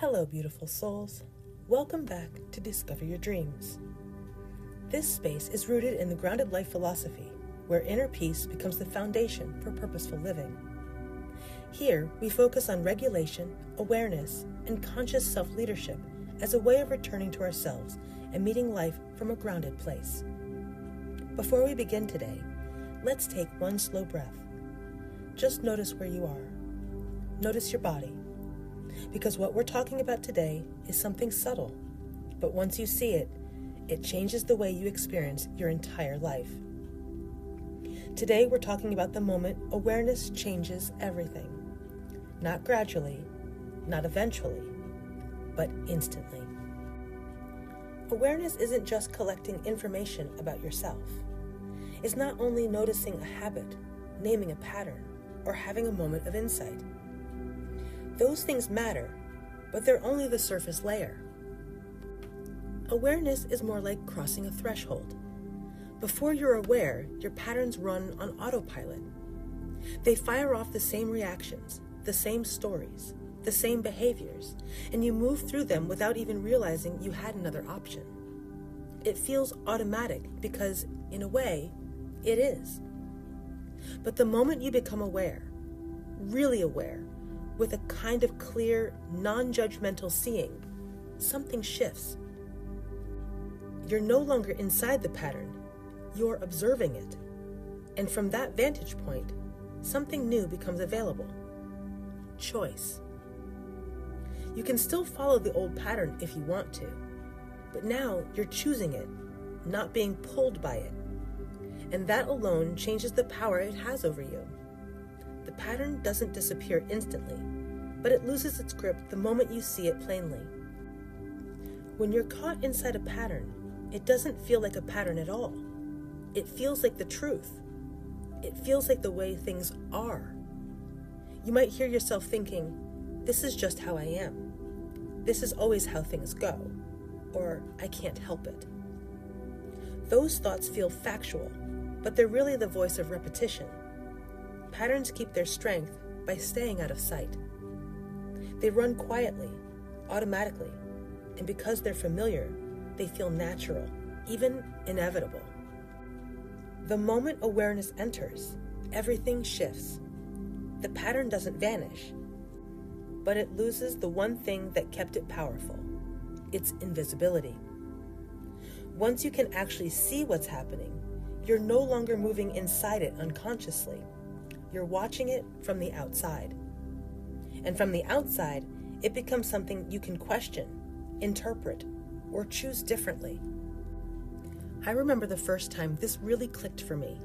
Hello, beautiful souls. Welcome back to Discover Your Dreams. This space is rooted in the grounded life philosophy, where inner peace becomes the foundation for purposeful living. Here, we focus on regulation, awareness, and conscious self-leadership as a way of returning to ourselves and meeting life from a grounded place. Before we begin today, let's take one slow breath. Just notice where you are. Notice your body. Because what we're talking about today is something subtle, but once you see it, it changes the way you experience your entire life. Today we're talking about the moment awareness changes everything. Not gradually, not eventually, but instantly. Awareness isn't just collecting information about yourself. It's not only noticing a habit, naming a pattern, or having a moment of insight. Those things matter, but they're only the surface layer. Awareness is more like crossing a threshold. Before you're aware, your patterns run on autopilot. They fire off the same reactions, the same stories, the same behaviors, and you move through them without even realizing you had another option. It feels automatic because, in a way, it is. But the moment you become aware, really aware, with a kind of clear, non-judgmental seeing, something shifts. You're no longer inside the pattern, you're observing it. And from that vantage point, something new becomes available. Choice. You can still follow the old pattern if you want to, but now you're choosing it, not being pulled by it. And that alone changes the power it has over you. The pattern doesn't disappear instantly, but it loses its grip the moment you see it plainly. When you're caught inside a pattern, it doesn't feel like a pattern at all. It feels like the truth. It feels like the way things are. You might hear yourself thinking, "This is just how I am. This is always how things go," or "I can't help it." Those thoughts feel factual, but they're really the voice of repetition. Patterns keep their strength by staying out of sight. They run quietly, automatically, and because they're familiar, they feel natural, even inevitable. The moment awareness enters, everything shifts. The pattern doesn't vanish, but it loses the one thing that kept it powerful, its invisibility. Once you can actually see what's happening, you're no longer moving inside it unconsciously. You're watching it from the outside. And from the outside, it becomes something you can question, interpret, or choose differently. I remember the first time this really clicked for me.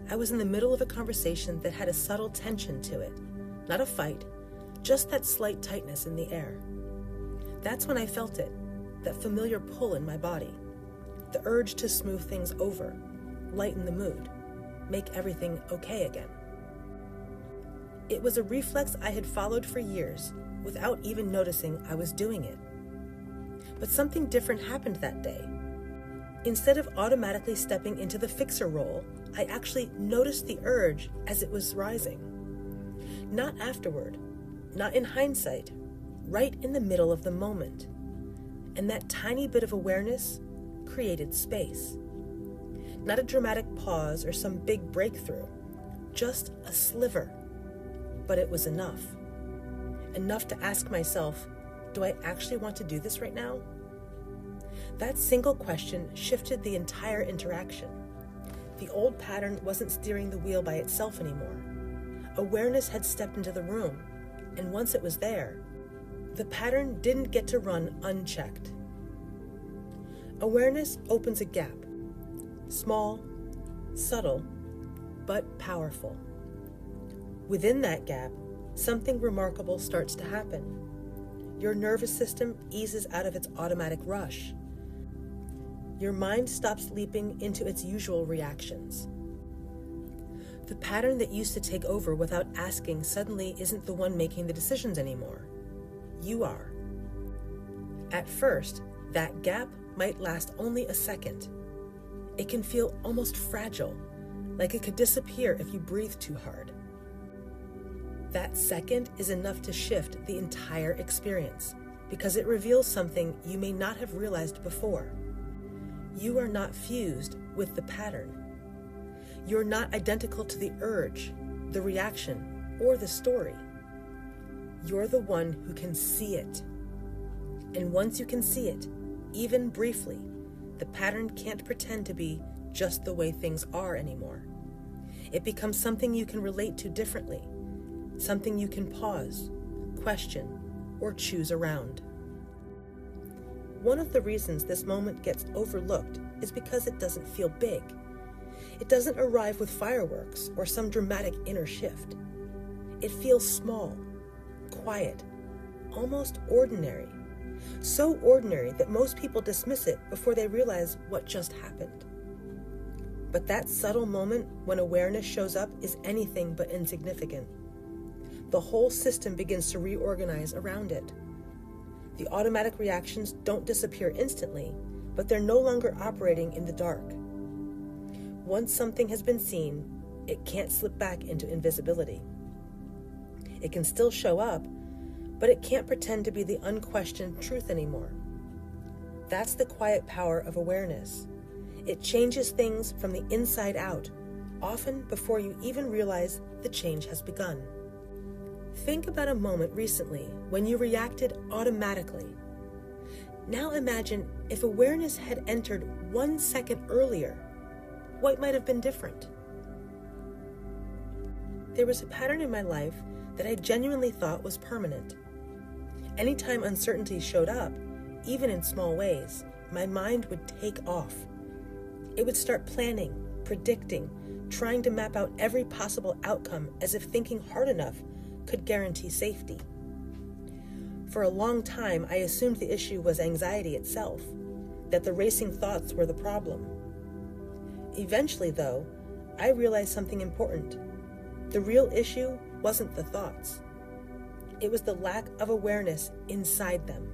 I was in the middle of a conversation that had a subtle tension to it. Not a fight, just that slight tightness in the air. That's when I felt it, that familiar pull in my body. The urge to smooth things over, lighten the mood, make everything okay again. It was a reflex I had followed for years without even noticing I was doing it. But something different happened that day. Instead of automatically stepping into the fixer role, I actually noticed the urge as it was rising. Not afterward, not in hindsight, right in the middle of the moment. And that tiny bit of awareness created space. Not a dramatic pause or some big breakthrough, just a sliver. But it was enough. Enough to ask myself, do I actually want to do this right now? That single question shifted the entire interaction. The old pattern wasn't steering the wheel by itself anymore. Awareness had stepped into the room, and once it was there, the pattern didn't get to run unchecked. Awareness opens a gap. Small, subtle, but powerful. Within that gap, something remarkable starts to happen. Your nervous system eases out of its automatic rush. Your mind stops leaping into its usual reactions. The pattern that used to take over without asking suddenly isn't the one making the decisions anymore. You are. At first, that gap might last only a second. It can feel almost fragile, like it could disappear if you breathe too hard. That second is enough to shift the entire experience. because it reveals something you may not have realized before. You are not fused with the pattern. You're not identical to the urge, the reaction, or the story. You're the one who can see it. And once you can see it, even briefly, the pattern can't pretend to be just the way things are anymore. It becomes something you can relate to differently, something you can pause, question, or choose around. One of the reasons this moment gets overlooked is because it doesn't feel big. It doesn't arrive with fireworks or some dramatic inner shift. It feels small, quiet, almost ordinary. So ordinary that most people dismiss it before they realize what just happened. But that subtle moment when awareness shows up is anything but insignificant. The whole system begins to reorganize around it. The automatic reactions don't disappear instantly, but they're no longer operating in the dark. Once something has been seen, it can't slip back into invisibility. It can still show up, but it can't pretend to be the unquestioned truth anymore. That's the quiet power of awareness. It changes things from the inside out, often before you even realize the change has begun. Think about a moment recently when you reacted automatically. Now imagine if awareness had entered 1 second earlier, what might have been different? There was a pattern in my life that I genuinely thought was permanent. Anytime uncertainty showed up, even in small ways, my mind would take off. It would start planning, predicting, trying to map out every possible outcome as if thinking hard enough could guarantee safety. For a long time, I assumed the issue was anxiety itself, that the racing thoughts were the problem. Eventually, though, I realized something important. The real issue wasn't the thoughts. It was the lack of awareness inside them.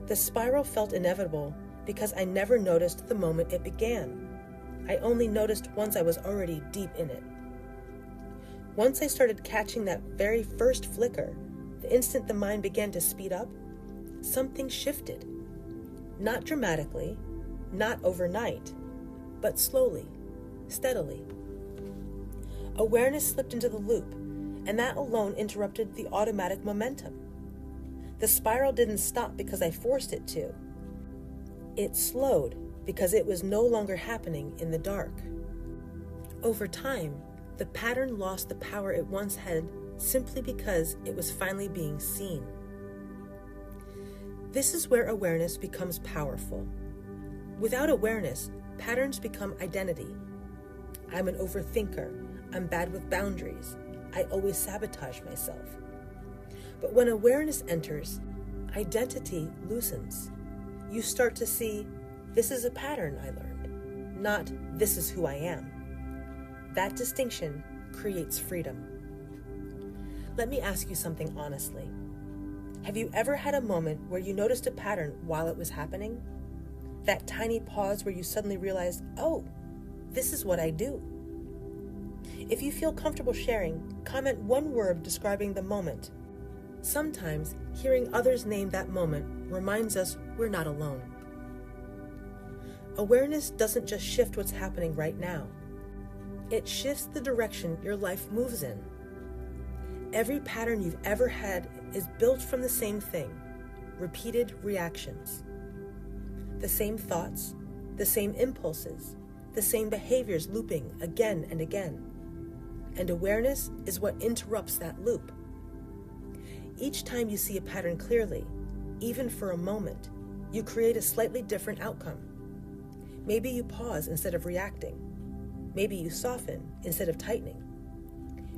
The spiral felt inevitable because I never noticed the moment it began. I only noticed once I was already deep in it. Once I started catching that very first flicker, the instant the mind began to speed up, something shifted. Not dramatically, not overnight, but slowly, steadily. Awareness slipped into the loop, and that alone interrupted the automatic momentum. The spiral didn't stop because I forced it to. It slowed because it was no longer happening in the dark. Over time, the pattern lost the power it once had simply because it was finally being seen. This is where awareness becomes powerful. Without awareness, patterns become identity. I'm an overthinker. I'm bad with boundaries. I always sabotage myself. But when awareness enters, identity loosens. You start to see, this is a pattern I learned, not this is who I am. That distinction creates freedom. Let me ask you something honestly. Have you ever had a moment where you noticed a pattern while it was happening? That tiny pause where you suddenly realized, oh, this is what I do. If you feel comfortable sharing, comment one word describing the moment. Sometimes hearing others name that moment reminds us we're not alone. Awareness doesn't just shift what's happening right now. It shifts the direction your life moves in. Every pattern you've ever had is built from the same thing, repeated reactions. The same thoughts, the same impulses, the same behaviors looping again and again. And awareness is what interrupts that loop. Each time you see a pattern clearly, even for a moment, you create a slightly different outcome. Maybe you pause instead of reacting. Maybe you soften instead of tightening.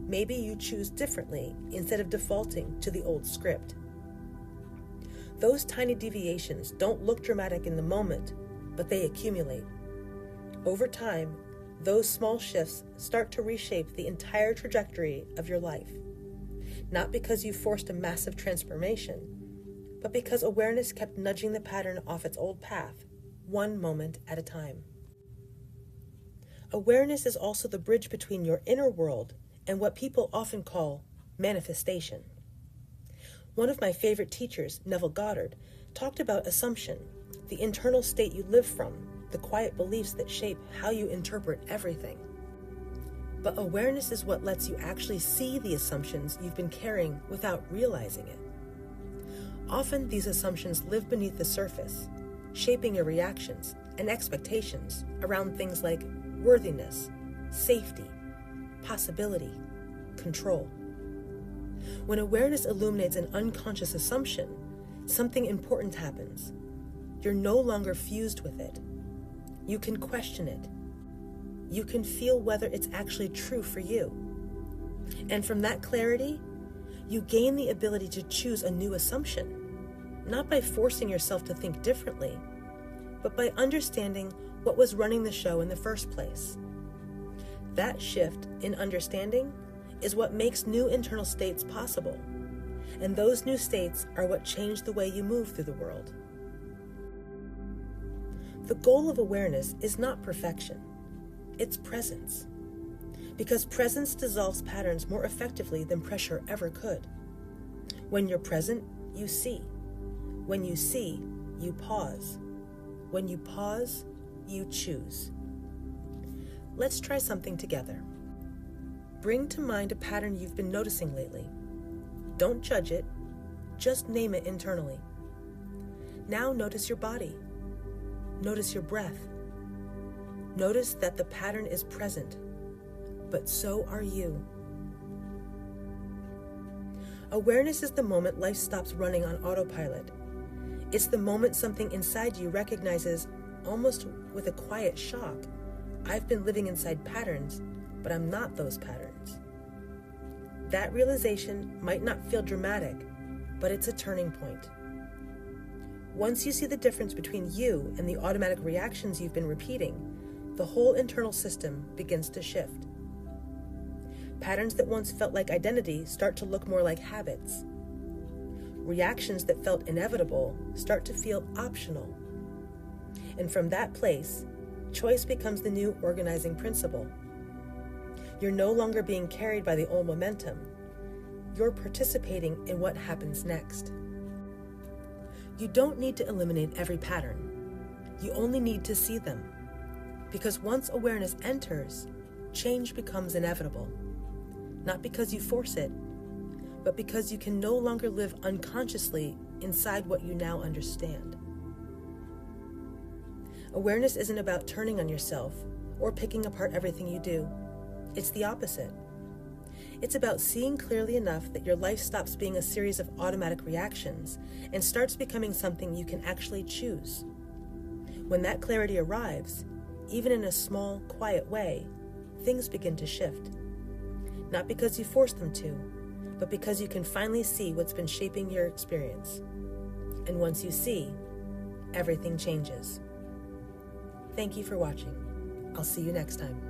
Maybe you choose differently instead of defaulting to the old script. Those tiny deviations don't look dramatic in the moment, but they accumulate. Over time, those small shifts start to reshape the entire trajectory of your life. Not because you forced a massive transformation, but because awareness kept nudging the pattern off its old path, one moment at a time. Awareness is also the bridge between your inner world and what people often call manifestation. One of my favorite teachers, Neville Goddard, talked about assumption, the internal state you live from, the quiet beliefs that shape how you interpret everything. But awareness is what lets you actually see the assumptions you've been carrying without realizing it. Often these assumptions live beneath the surface, shaping your reactions and expectations around things like worthiness, safety, possibility, control. When awareness illuminates an unconscious assumption, something important happens. You're no longer fused with it. You can question it. You can feel whether it's actually true for you. And from that clarity, you gain the ability to choose a new assumption, not by forcing yourself to think differently, but by understanding what was running the show in the first place. That shift in understanding is what makes new internal states possible, and those new states are what change the way you move through the world. The goal of awareness is not perfection, it's presence. Because presence dissolves patterns more effectively than pressure ever could. When you're present, you see. When you see, you pause. When you pause, you choose. Let's try something together. Bring to mind a pattern you've been noticing lately. Don't judge it, just name it internally. Now notice your body. Notice your breath. Notice that the pattern is present, but so are you. Awareness is the moment life stops running on autopilot. It's the moment something inside you recognizes, almost with a quiet shock, I've been living inside patterns, but I'm not those patterns. That realization might not feel dramatic, but it's a turning point. Once you see the difference between you and the automatic reactions you've been repeating, the whole internal system begins to shift. Patterns that once felt like identity start to look more like habits. Reactions that felt inevitable start to feel optional. And from that place, choice becomes the new organizing principle. You're no longer being carried by the old momentum. You're participating in what happens next. You don't need to eliminate every pattern. You only need to see them. Because once awareness enters, change becomes inevitable. Not because you force it, but because you can no longer live unconsciously inside what you now understand. Awareness isn't about turning on yourself or picking apart everything you do. It's the opposite. It's about seeing clearly enough that your life stops being a series of automatic reactions and starts becoming something you can actually choose. When that clarity arrives, even in a small, quiet way, things begin to shift. Not because you forced them to, but because you can finally see what's been shaping your experience. And once you see, everything changes. Thank you for watching. I'll see you next time.